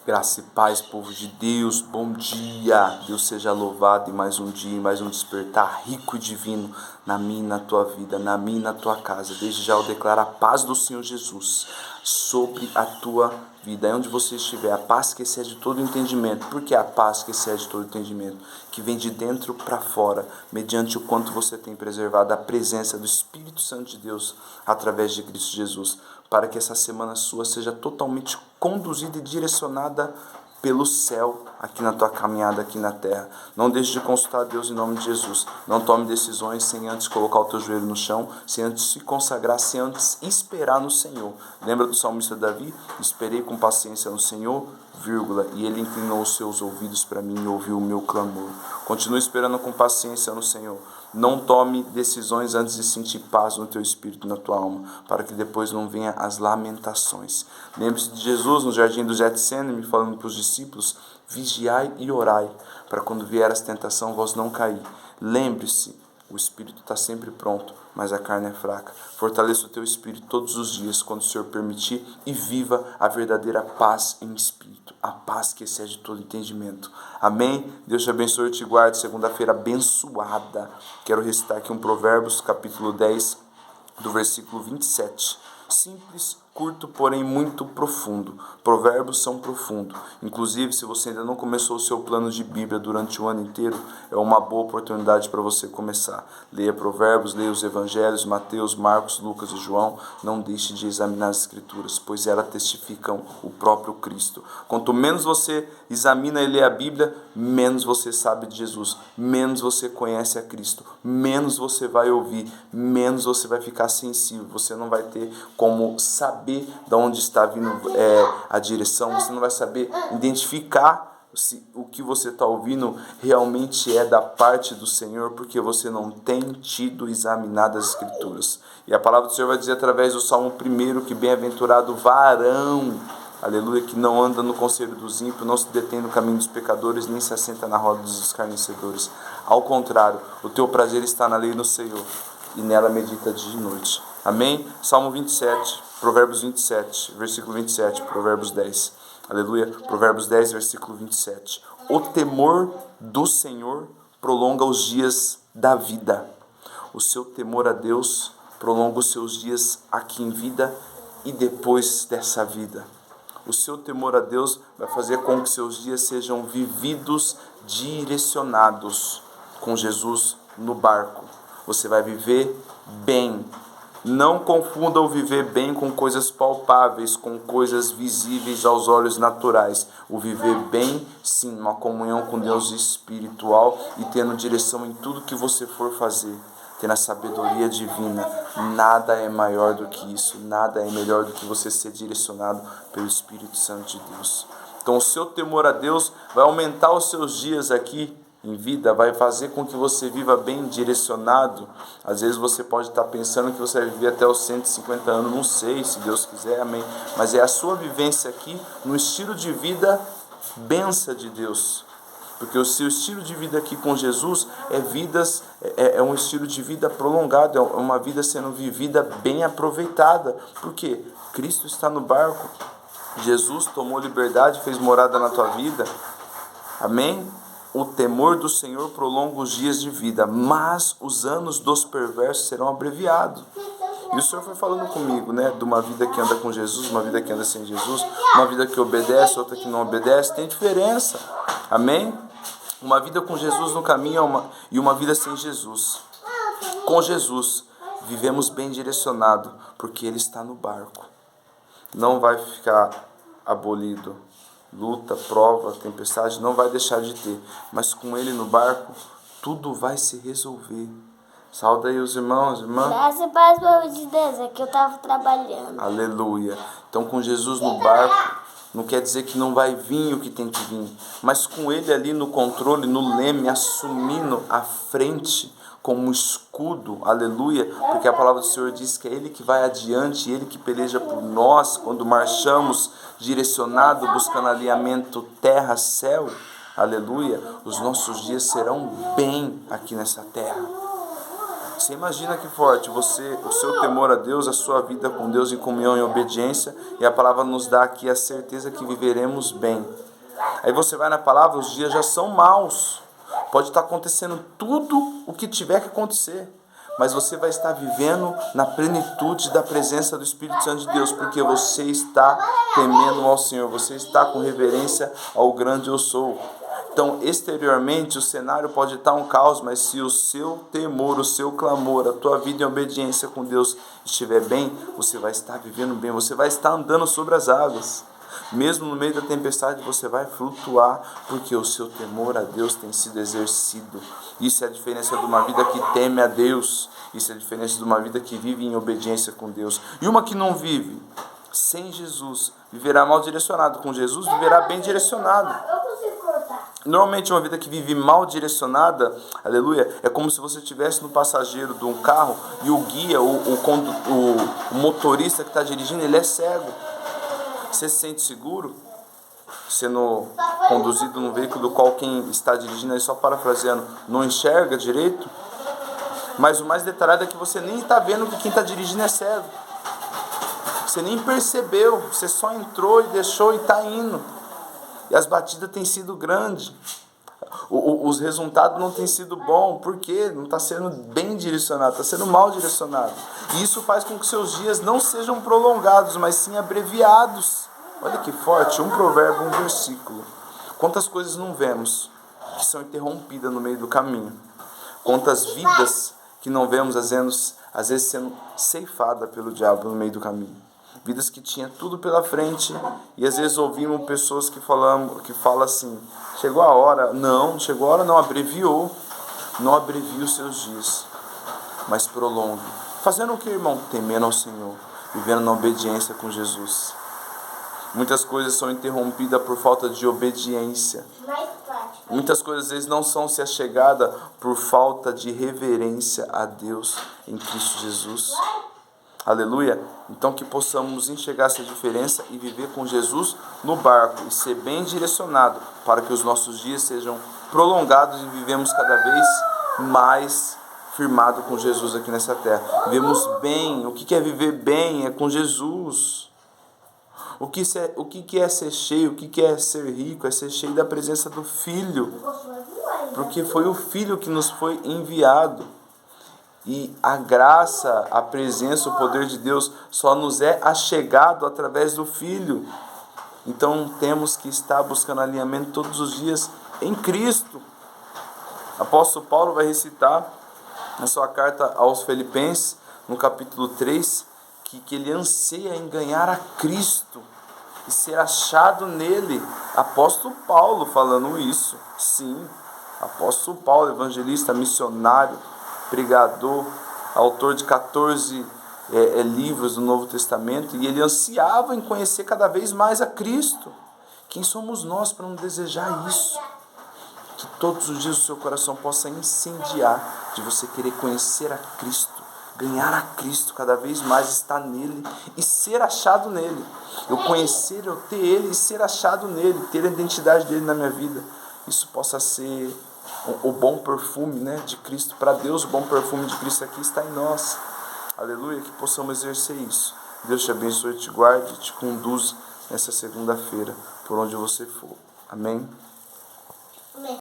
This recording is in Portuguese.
Graça e paz, povo de Deus, bom dia. Deus seja louvado em mais um dia, em mais um despertar rico e divino na minha e na tua vida, na minha e na tua casa. Desde já eu declaro a paz do Senhor Jesus sobre a tua vida. É onde você estiver, a paz que excede todo entendimento. Por que a paz que excede todo entendimento? Que vem de dentro para fora, mediante o quanto você tem preservado a presença do Espírito Santo de Deus através de Cristo Jesus, para que essa semana sua seja totalmente conduzida e direcionada pelo céu aqui na tua caminhada aqui na terra. Não deixe de consultar a Deus em nome de Jesus. Não tome decisões sem antes colocar o teu joelho no chão, sem antes se consagrar, sem antes esperar no Senhor. Lembra do salmista Davi? Esperei com paciência no Senhor, vírgula, e ele inclinou os seus ouvidos para mim e ouviu o meu clamor. Continue esperando com paciência no Senhor. Não tome decisões antes de sentir paz no teu espírito e na tua alma, para que depois não venha as lamentações. Lembre-se de Jesus no jardim do Getsêneme, falando para os discípulos: vigiai e orai, para quando vier a tentação vós não cair. Lembre-se, o espírito está sempre pronto, mas a carne é fraca. Fortaleça o teu espírito todos os dias, quando o Senhor permitir, e viva a verdadeira paz em espírito, a paz que excede todo entendimento. Amém? Deus te abençoe e te guarde. Segunda-feira abençoada. Quero recitar aqui um Provérbios, capítulo 10, do versículo 27. Simples, curto, porém muito profundo. Provérbios são profundos. Inclusive, se você ainda não começou o seu plano de Bíblia durante o ano inteiro, é uma boa oportunidade para você começar. Leia Provérbios, leia os Evangelhos, Mateus, Marcos, Lucas e João. Não deixe de examinar as Escrituras, pois elas testificam o próprio Cristo. Quanto menos você examina e lê a Bíblia, menos você sabe de Jesus, menos você conhece a Cristo, menos você vai ouvir, menos você vai ficar sensível. Você não vai ter como saber de onde está vindo a direção, você não vai saber identificar se o que você está ouvindo realmente é da parte do Senhor, porque você não tem tido examinado as Escrituras. E a palavra do Senhor vai dizer através do Salmo 1 que bem-aventurado o varão, aleluia, que não anda no conselho dos ímpios, não se detém no caminho dos pecadores, nem se assenta na roda dos escarnecedores. Ao contrário, o teu prazer está na lei do Senhor, e nela medita dia e noite. Amém? Salmo 27, Provérbios 27, versículo 27, Provérbios 10. Aleluia. Provérbios 10, versículo 27. O temor do Senhor prolonga os dias da vida. O seu temor a Deus prolonga os seus dias aqui em vida e depois dessa vida. O seu temor a Deus vai fazer com que seus dias sejam vividos, direcionados com Jesus no barco. Você vai viver bem. Não confunda o viver bem com coisas palpáveis, com coisas visíveis aos olhos naturais. O viver bem, sim, uma comunhão com Deus espiritual e tendo direção em tudo que você for fazer. Tendo a sabedoria divina. Nada é maior do que isso. Nada é melhor do que você ser direcionado pelo Espírito Santo de Deus. Então o seu temor a Deus vai aumentar os seus dias aqui em vida, vai fazer com que você viva bem direcionado. Às vezes você pode estar pensando que você vai viver até os 150 anos, não sei, se Deus quiser, amém. Mas é a sua vivência aqui, no estilo de vida, benção de Deus. Porque o seu estilo de vida aqui com Jesus é um estilo de vida prolongado, é uma vida sendo vivida bem aproveitada. Por quê? Cristo está no barco, Jesus tomou liberdade, fez morada na tua vida, amém? O temor do Senhor prolonga os dias de vida, mas os anos dos perversos serão abreviados. E o Senhor foi falando comigo, né? De uma vida que anda com Jesus, uma vida que anda sem Jesus, uma vida que obedece, outra que não obedece, tem diferença. Amém? Uma vida com Jesus no caminho e uma vida sem Jesus. Com Jesus, vivemos bem direcionado, porque Ele está no barco. Não vai ficar abolido. Luta, prova, tempestade, não vai deixar de ter. Mas com Ele no barco, tudo vai se resolver. Saúde aí os irmãos, irmã. Graças e paz, povo de Deus, é que eu estava trabalhando. Aleluia. Então com Jesus no barco, não quer dizer que não vai vir o que tem que vir. Mas com Ele ali no controle, no leme, assumindo a frente, como escudo, aleluia, porque a palavra do Senhor diz que é Ele que vai adiante, Ele que peleja por nós, quando marchamos direcionado, buscando alinhamento terra-céu, aleluia, os nossos dias serão bem aqui nessa terra. Você imagina que forte, o seu temor a Deus, a sua vida com Deus em comunhão e obediência, e a palavra nos dá aqui a certeza que viveremos bem. Aí você vai na palavra, os dias já são maus, pode estar acontecendo tudo o que tiver que acontecer, mas você vai estar vivendo na plenitude da presença do Espírito Santo de Deus, porque você está temendo ao Senhor, você está com reverência ao grande eu sou. Então, exteriormente, o cenário pode estar um caos, mas se o seu temor, o seu clamor, a tua vida em obediência com Deus estiver bem, você vai estar vivendo bem, você vai estar andando sobre as águas. Mesmo no meio da tempestade, você vai flutuar, porque o seu temor a Deus tem sido exercido. Isso é a diferença de uma vida que teme a Deus. Isso é a diferença de uma vida que vive em obediência com Deus. E uma que não vive sem Jesus, viverá mal direcionado. Com Jesus, viverá bem direcionado. Normalmente uma vida que vive mal direcionada, aleluia, é como se você estivesse no passageiro de um carro e o guia, o motorista que está dirigindo, ele é cego. Você se sente seguro sendo conduzido num veículo do qual quem está dirigindo, aí só parafraseando, não enxerga direito? Mas o mais detalhado é que você nem está vendo que quem está dirigindo é cego. Você nem percebeu, você só entrou e deixou e está indo. E as batidas têm sido grandes. Os resultados não têm sido bons. Por quê? Não está sendo bem direcionado, está sendo mal direcionado. E isso faz com que seus dias não sejam prolongados, mas sim abreviados. Olha que forte, um provérbio, um versículo. Quantas coisas não vemos que são interrompidas no meio do caminho? Quantas vidas que não vemos, às vezes sendo ceifadas pelo diabo no meio do caminho? Vidas que tinham tudo pela frente, e às vezes ouvimos pessoas que falam assim, chegou a hora. Não, chegou a hora não, abreviou. Não abrevie os seus dias, mas prolongue. Fazendo o que, irmão? Temendo ao Senhor, vivendo na obediência com Jesus. Muitas coisas são interrompidas por falta de obediência. Muitas coisas às vezes não são se achegadas por falta de reverência a Deus em Cristo Jesus. Aleluia. Então que possamos enxergar essa diferença e viver com Jesus no barco e ser bem direcionado para que os nossos dias sejam prolongados e vivemos cada vez mais firmado com Jesus aqui nessa terra. Vivemos bem. O que é viver bem? É com Jesus. O que é ser cheio? O que é ser rico? É ser cheio da presença do Filho. Porque foi o Filho que nos foi enviado. E a graça, a presença, o poder de Deus só nos é achegado através do Filho. Então temos que estar buscando alinhamento todos os dias em Cristo. Apóstolo Paulo vai recitar na sua carta aos Filipenses, no capítulo 3, que ele anseia em ganhar a Cristo e ser achado nele. Apóstolo Paulo falando isso. Sim, apóstolo Paulo, evangelista, missionário, pregador, autor de 14 livros do Novo Testamento, e ele ansiava em conhecer cada vez mais a Cristo. Quem somos nós para não desejar isso? Que todos os dias o seu coração possa incendiar de você querer conhecer a Cristo, ganhar a Cristo, cada vez mais estar nele e ser achado nele. Eu conhecer, eu ter ele e ser achado nele, ter a identidade dele na minha vida. Isso possa ser o bom perfume, né, de Cristo para Deus. O bom perfume de Cristo aqui está em nós. Aleluia, que possamos exercer isso. Deus te abençoe, te guarde e te conduza nessa segunda-feira, por onde você for. Amém?